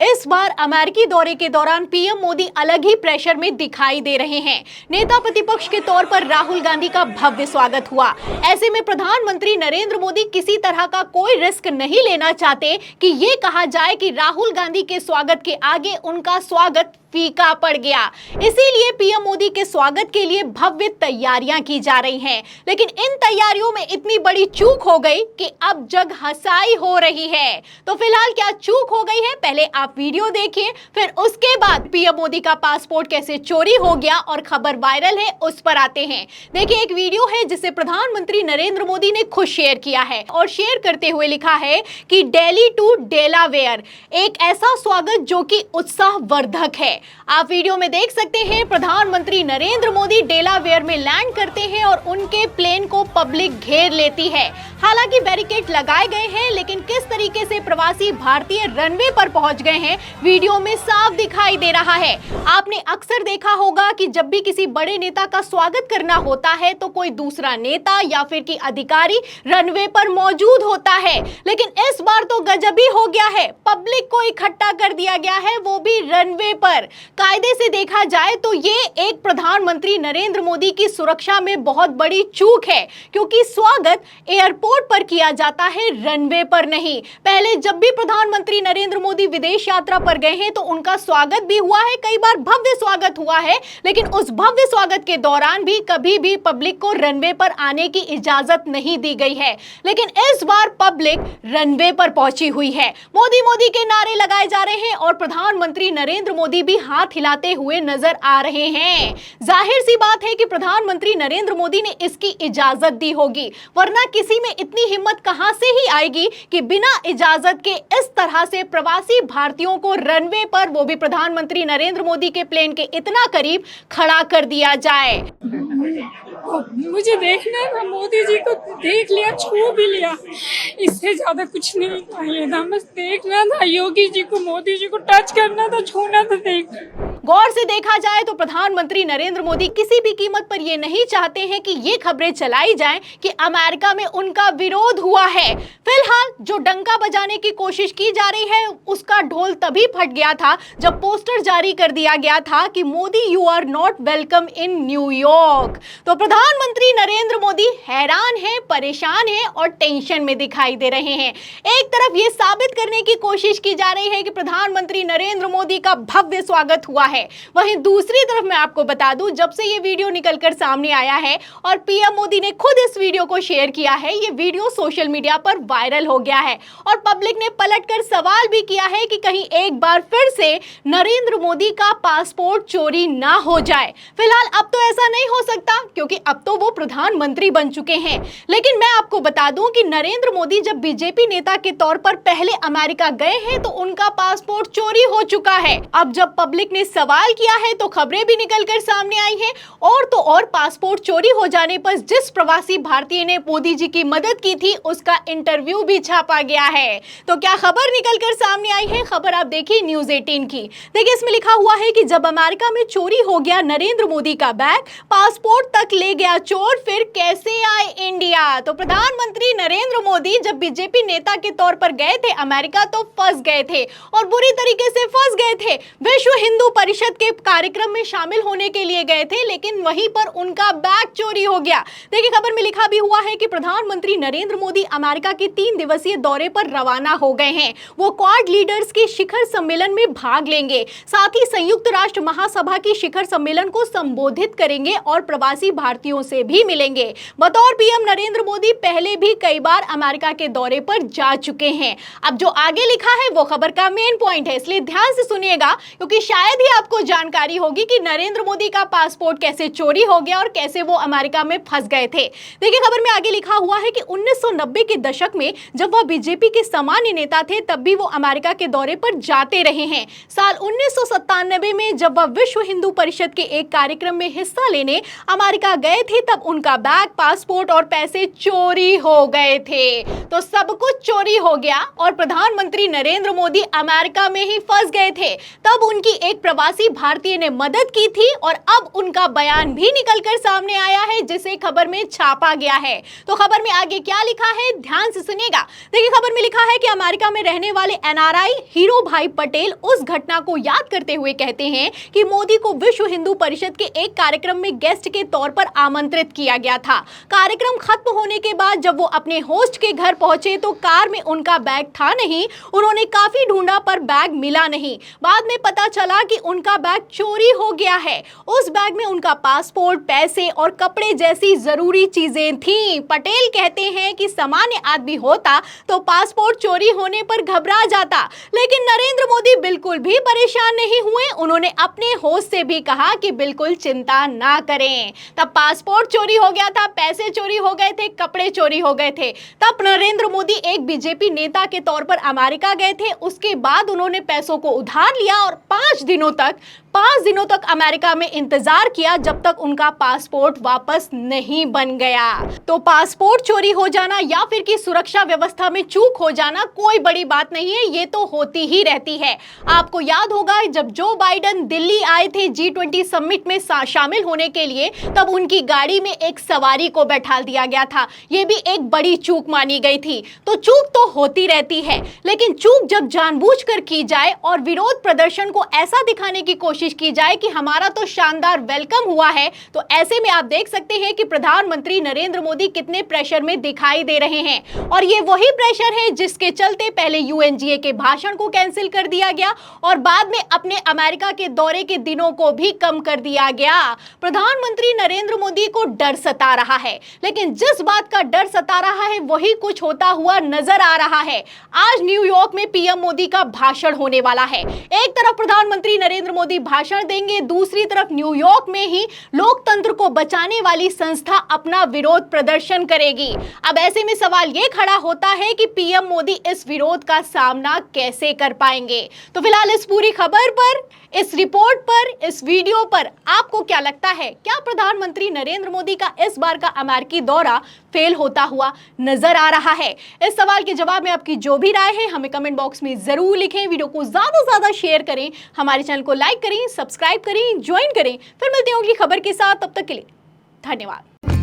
इस बार अमेरिकी दौरे के दौरान पीएम मोदी अलग ही प्रेशर में दिखाई दे रहे हैं। नेता प्रतिपक्ष के तौर पर राहुल गांधी का भव्य स्वागत हुआ। ऐसे में प्रधानमंत्री नरेंद्र मोदी किसी तरह का कोई रिस्क नहीं लेना चाहते कि ये कहा जाए कि राहुल गांधी के स्वागत के आगे उनका स्वागत फीका पड़ गया। इसीलिए पीएम मोदी के स्वागत के लिए भव्य तैयारियां की जा रही हैं। लेकिन इन तैयारियों में इतनी बड़ी चूक हो गई कि अब जग हंसाई हो रही है। तो फिलहाल क्या चूक हो गई है, पहले आप वीडियो देखिए, फिर उसके बाद पीएम मोदी का पासपोर्ट कैसे चोरी हो गया और खबर वायरल है उस पर आते हैं। देखिए, एक वीडियो है जिसे प्रधानमंत्री नरेंद्र मोदी ने खुद शेयर किया है और शेयर करते हुए लिखा है कि दिल्ली टू डेलावेयर, एक ऐसा स्वागत जो कि उत्साहवर्धक है। आप वीडियो में देख सकते हैं, प्रधानमंत्री नरेंद्र मोदी डेलावेयर में लैंड करते हैं और उनके प्लेन को पब्लिक घेर लेती है। हालांकि बैरिकेड लगाए गए हैं, लेकिन किस तरीके से प्रवासी भारतीय रनवे पर पहुंच गए हैं वीडियो में साफ दिखाई दे रहा है। आपने अक्सर देखा होगा कि जब भी किसी बड़े नेता का स्वागत करना होता है तो कोई दूसरा नेता या फिर कि अधिकारी रनवे पर मौजूद होता है, लेकिन इस बार तो गजब ही हो गया है। पब्लिक को इकट्ठा कर दिया गया है, वो भी रनवे पर। कायदे से देखा जाए तो ये एक प्रधानमंत्री नरेंद्र मोदी की सुरक्षा में बहुत बड़ी चूक है, क्योंकि स्वागत एयरपोर्ट पर किया जाता है, रनवे पर नहीं। पहले जब भी प्रधानमंत्री नरेंद्र मोदी विदेश यात्रा पर गए हैं तो उनका स्वागत भी हुआ है, कई बार भव्य स्वागत हुआ है, लेकिन उस भव्य स्वागत के दौरान भी कभी भी पब्लिक को रनवे पर आने की इजाजत नहीं दी गई है। लेकिन इस बार पब्लिक रनवे पर पहुंची हुई है। मोदी मोदी के नारे लगाए जा रहे हैं और प्रधानमंत्री नरेंद्र मोदी भी हाथ हिलाते हुए नजर आ रहे हैं। जाहिर सी बात है कि प्रधानमंत्री नरेंद्र मोदी ने इसकी इजाजत दी होगी, वरना किसी में इतनी हिम्मत कहां से ही आएगी कि बिना इजाजत के इस तरह से प्रवासी भारतीयों को रनवे पर, वो भी प्रधानमंत्री नरेंद्र मोदी के प्लेन के इतना करीब, खड़ा कर दिया जाए। मुझे देखना था, मोदी जी को देख लिया, छू भी लिया, इससे ज्यादा कुछ नहीं चाहिए था। बस देखना था योगी जी को, मोदी जी को टच करना था, छूना था, देख। गौर से देखा जाए तो प्रधानमंत्री नरेंद्र मोदी किसी भी कीमत पर ये नहीं चाहते हैं कि ये खबरें चलाई जाएं कि अमेरिका में उनका विरोध हुआ है। फिलहाल जो डंका बजाने की कोशिश की जा रही है उसका ढोल तभी फट गया था जब पोस्टर जारी कर दिया गया था कि Modi you are not welcome in New York. तो प्रधानमंत्री नरेंद्र मोदी हैरान हैं, परेशान हैं और टेंशन में दिखाई दे रहे हैं। एक तरफ ये साबित करने की कोशिश की जा रही है कि प्रधानमंत्री नरेंद्र मोदी का भव्य स्वागत हुआ है, वहीं दूसरी तरफ मैं आपको बता दूं, जब से ये वीडियो निकलकर सामने आया है और पीएम मोदी ने खुद इस वीडियो को शेयर किया है, ये वीडियो सोशल मीडिया पर वायरल हो गया है और पब्लिक ने पलटकर सवाल भी किया है कि कहीं एक बार फिर से नरेंद्र मोदी का पासपोर्ट चोरी ना हो जाए। फिलहाल अब तो ऐसा नहीं हो सकता, क्योंकि अब तो वो प्रधानमंत्री बन चुके हैं। लेकिन मैं आपको बता दूं कि नरेंद्र मोदी जब बीजेपी नेता के तौर पर पहले अमेरिका गए हैं तो उनका पासपोर्ट चोरी हो चुका है। अब जब पब्लिक ने सवाल किया है तो खबरें भी निकलकर सामने आई हैं, और तो और पासपोर्ट चोरी हो जाने पर जिस प्रवासी भारतीय ने मोदी जी की मदद की थी उसका इंटरव्यू भी छापा गया है। तो क्या खबर निकलकर सामने आई है, खबर आप देखिए न्यूज़ 18 की। देखिए, इसमें लिखा हुआ है कि जब अमेरिका में चोरी हो गया नरेंद्र मोदी का बैग, पासपोर्ट तक ले गया चोर, फिर कैसे आए इंडिया। तो प्रधानमंत्री नरेंद्र मोदी जब बीजेपी नेता के तौर पर गए थे अमेरिका तो फंस गए थे, और बुरी तरीके से फंस गए थे। विश्व हिंदू परिषद के कार्यक्रम में शामिल होने के लिए गए थे, लेकिन वहीं पर उनका बैग चोरी हो गया। देखिए, खबर में लिखा भी हुआ है कि प्रधानमंत्री नरेंद्र मोदी अमेरिका के 3 दिवसीय दौरे पर रवाना हो गए हैं। वो क्वाड लीडर्स के शिखर सम्मेलन में भाग लेंगे, साथ ही संयुक्त राष्ट्र महासभा की शिखर सम्मेलन को संबोधित करेंगे और प्रवासी भारतीयों से भी मिलेंगे। बतौर पीएम नरेंद्र मोदी पहले भी कई बार अमेरिका के दौरे पर जा चुके हैं। अब जो आगे लिखा है वो खबर का मेन पॉइंट है, इसलिए ध्यान से सुनिएगा, क्योंकि शायद ही आपको जानकारी होगी कि नरेंद्र मोदी का पासपोर्ट कैसे चोरी हो गया और कैसे वो अमेरिका में फंस गए थे। देखिए, खबर में आगे लिखा हुआ है कि 1990 के दशक में जब वह बीजेपी के सामान्य नेता थे तब भी वो अमेरिका के दौरे पर जाते रहे हैं। साल 1997 में जब वह विश्व हिंदू परिषद के एक कार्यक्रम में हिस्सा लेने अमेरिका गए थे तब उनका बैग, पासपोर्ट और पैसे चोरी हो गए थे। तो सब कुछ चोरी हो गया और प्रधानमंत्री नरेंद्र मोदी अमेरिका में ही फंस गए थे। तब उनकी एक प्रवासी प्रवासी भारतीय ने मदद की थी और अब उनका बयान भी निकलकर सामने आया है, जिसे खबर में छापा गया है। तो खबर में आगे क्या लिखा है, ध्यान से सुनिएगा। देखिए, खबर में लिखा है कि अमेरिका में रहने वाले एनआरआई हीरो भाई पटेल उस घटना को याद करते हुए कहते हैं कि मोदी को विश्व हिंदू परिषद के एक कार्यक्रम में गेस्ट के तौर पर आमंत्रित किया गया था। कार्यक्रम खत्म होने के बाद जब वो अपने होस्ट के घर पहुंचे तो कार में उनका बैग था नहीं। उन्होंने काफी ढूंढा पर बैग मिला नहीं। बाद में पता चला कि उनका बैग चोरी हो गया है। उस बैग में उनका पासपोर्ट, पैसे और कपड़े जैसी जरूरी चीजें थीं। पटेल कहते हैं कि सामान्य आदमी होता तो पासपोर्ट चोरी होने पर घबरा जाता, लेकिन नरेंद्र मोदी बिल्कुल भी परेशान नहीं हुए। उन्होंने अपने होस्ट से भी कहा कि बिल्कुल चिंता ना करें। तब पासपोर्ट चोरी हो गया था, पैसे चोरी हो गए थे, कपड़े चोरी हो गए थे। तब नरेंद्र मोदी एक बीजेपी नेता के तौर पर अमेरिका गए थे। उसके बाद उन्होंने पैसों को उधार लिया और 5 दिनों तक अमेरिका में इंतजार किया जब तक उनका पासपोर्ट वापस नहीं बन गया। तो पासपोर्ट चोरी हो जाना या फिर कि सुरक्षा व्यवस्था में चूक हो जाना कोई बड़ी बात नहीं है, ये तो होती ही रहती है। आपको याद होगा जब जो बाइडेन दिल्ली आए थे G20 समिट में शामिल होने के लिए, तब उनकी गाड़ी में एक सवारी को बैठा दिया गया था। ये भी एक बड़ी चूक मानी गई थी। तो चूक तो होती रहती है, लेकिन चूक जब जानबूझकर की जाए और विरोध प्रदर्शन को ऐसा दिखाने की कोशिश की जाए कि हमारा तो शानदार वेलकम हुआ है, तो ऐसे में आप देख सकते हैं कि प्रधानमंत्री नरेंद्र मोदी कितने प्रेशर में दिखाई दे रहे हैं। और ये वही प्रेशर है जिसके चलते पहले UNGA के भाषण को कैंसिल कर दिया गया और बाद में अपने अमेरिका के दौरे के दिनों को भी कम कर दिया गया। प्रधानमंत्री नरेंद्र मोदी को डर सता रहा है, लेकिन जिस बात का डर सता रहा है वही कुछ होता हुआ नजर आ रहा है। आज न्यूयॉर्क में PM मोदी का भाषण होने वाला है। एक तरफ प्रधानमंत्री नरेंद्र मोदी भाषण देंगे, दूसरी तरफ न्यूयॉर्क में ही लोकतंत्र को बचाने वाली संस्था अपना विरोध प्रदर्शन करेगी। अब ऐसे में सवाल ये खड़ा होता है कि PM मोदी इस विरोध का सामना कैसे कर पाएंगे। तो फिलहाल इस पूरी खबर पर, इस रिपोर्ट पर, इस वीडियो पर आपको क्या लगता है? क्या प्रधानमंत्री नरेंद्र मोदी का इस बार का अमेरिकी दौरा फेल होता हुआ नजर आ रहा है? इस सवाल के जवाब में आपकी जो भी राय है हमें कमेंट बॉक्स में जरूर लिखें। वीडियो को ज्यादा से ज्यादा शेयर करें, हमारे चैनल को लाइक करें, सब्सक्राइब करें, ज्वाइन करें। फिर मिलते हैं अगली खबर के साथ, तब तक के लिए धन्यवाद।